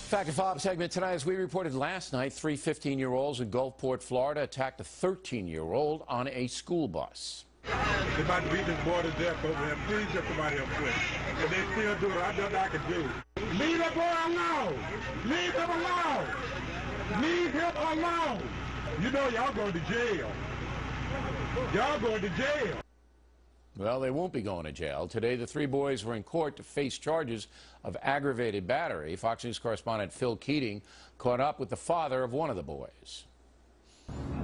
Fact or Fob segment tonight. As we reported last night, three 15-year-olds in Gulfport, Florida, attacked a 13-year-old on a school bus. They're about to beat this boy to death over here. Please get somebody up quick. But they still do it. I know I can do. Leave that boy alone. Leave him alone. Leave him alone. You know y'all going to jail. Y'all going to jail. Well, they won't be going to jail. Today, the three boys were in court to face charges of aggravated battery. Fox News correspondent Phil Keating caught up with the father of one of the boys.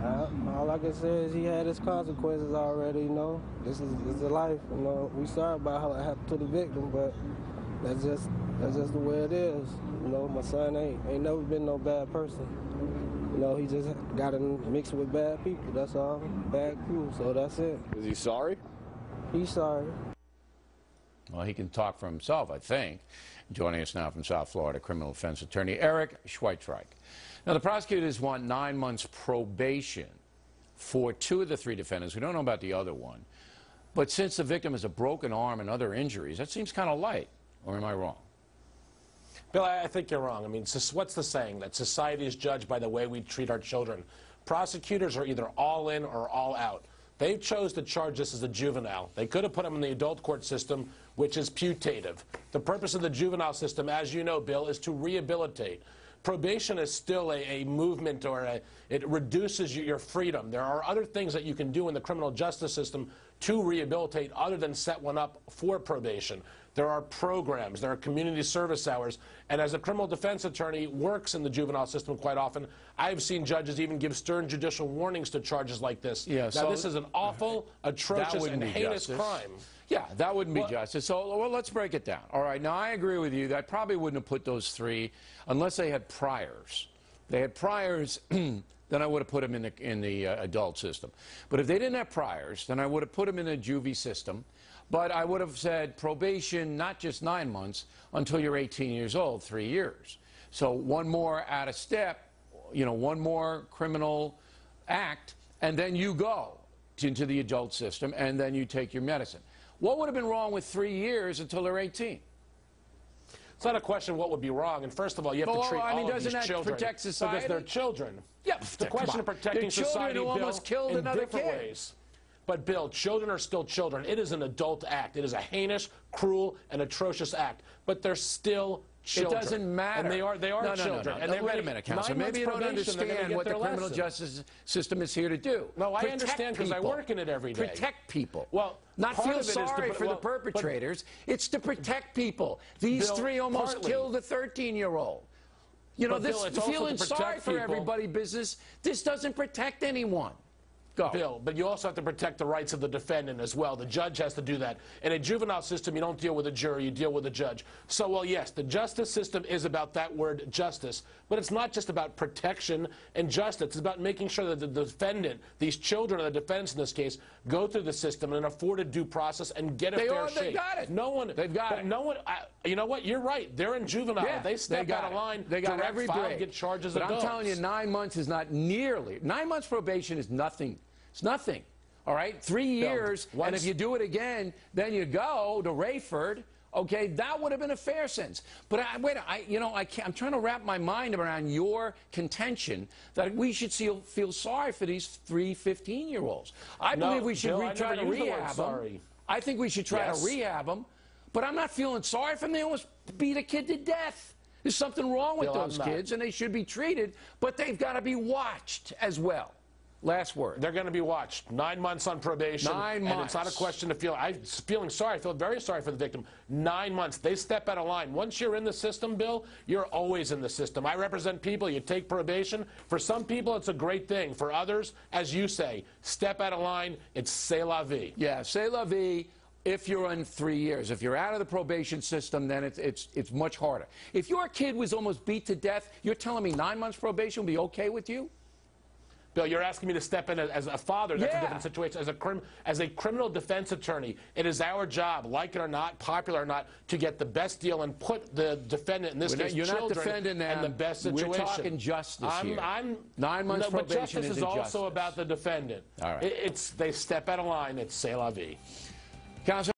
All I can say is he had his consequences already, you know. This is the life, you know. We sorry about how it happened to the victim, but that's just the way it is. You know, my son ain't never been no bad person. You know, he just got mixed with bad people, that's all. Bad crew, so that's it. Is he sorry? He's sorry. Well, he can talk for himself, I think. Joining us now from South Florida, criminal defense attorney Eric Schweitreich. Now, the prosecutors want 9 months probation for two of the three defendants. We don't know about the other one. But since the victim has a broken arm and other injuries, that seems kind of light. Or am I wrong? Bill, I think you're wrong. I mean, what's the saying? That society is judged by the way we treat our children. Prosecutors are either all in or all out. They chose to charge this as a juvenile. They could have put him in the adult court system, which is putative. The purpose of the juvenile system, as you know, Bill, is to rehabilitate. Probation is still a movement, or it reduces your freedom. There are other things that you can do in the criminal justice system to rehabilitate other than set one up for probation. There are programs, there are community service hours, and as a criminal defense attorney works in the juvenile system quite often, I've seen judges even give stern judicial warnings to charges like this. Yeah, now, so this is an awful, atrocious, and heinous crime. Yeah, that wouldn't be justice. So, well, let's break it down. All right, now I agree with you that I probably wouldn't have put those three unless they had priors. They had priors, then I would have put them in the adult system. But if they didn't have priors, then I would have put them in the juvie system. But I would have said probation, not just 9 months, until you're 18 years old, 3 years. So one more out of step, you know, one more criminal act, and then you go into the adult system, and then you take your medicine. What would have been wrong with 3 years until they're 18? It's not a question of what would be wrong. And first of all, you have to treat all of these children. Doesn't that protect society? Because they're children. Yeah, it's the question of protecting society, who almost killed in another different kid. ways. But, Bill, children are still children. It is an adult act. It is a heinous, cruel, and atrocious act. But they're still children. It doesn't matter. And they are children. No. And wait a minute, Counselor. Maybe you don't understand what the criminal justice system is here to do. No, I understand because I work in it every day. Protect people. Well, not feel sorry for the perpetrators. It's to protect people. These three almost killed a 13-year-old. You know, this feeling sorry for everybody business, this doesn't protect anyone. Go. Bill, but you also have to protect the rights of the defendant as well. The judge has to do that. In a juvenile system, you don't deal with a jury, you deal with a judge. So, well, yes, the justice system is about that word justice, but it's not just about protection and justice. It's about making sure that the defendant, these children of the defense in this case, go through the system and afford a due process and get a fair shake. They've got it. They've got it. No one, you know what? You're right. They're in juvenile. Yeah, they step out of line. They got every grade. Get charges but adults. I'm telling you, 9 months is not nearly. 9 months probation is nothing. It's nothing. All right? 3 years, and if you do it again, then you go to Rayford. Okay, that would have been a fair sentence. But I'm trying to wrap my mind around your contention that we should feel sorry for these three 15-year-olds. I believe we should try to rehab them. I think we should try to rehab them. But I'm not feeling sorry for them. They almost beat a kid to death. There's something wrong with those kids, and they should be treated. But they've got to be watched as well. Last word. They're going to be watched. 9 months on probation. 9 months. And it's not a question of feeling sorry. I feel very sorry for the victim. 9 months. They step out of line. Once you're in the system, Bill, you're always in the system. I represent people. You take probation. For some people, it's a great thing. For others, as you say, step out of line. It's c'est la vie. Yeah, c'est la vie. If you're in 3 years, if you're out of the probation system, then it's much harder. If your kid was almost beat to death, you're telling me 9 months probation would be okay with you? Bill, you're asking me to step in as a father. That's a different situation. As a criminal defense attorney, it is our job, like it or not, popular or not, to get the best deal and put the defendant, in this case you're children, not defending them. in the best situation. We're talking justice here. 9 months probation but justice is also injustice. about the defendant. All right. They step out of line. It's c'est la vie. Counsel.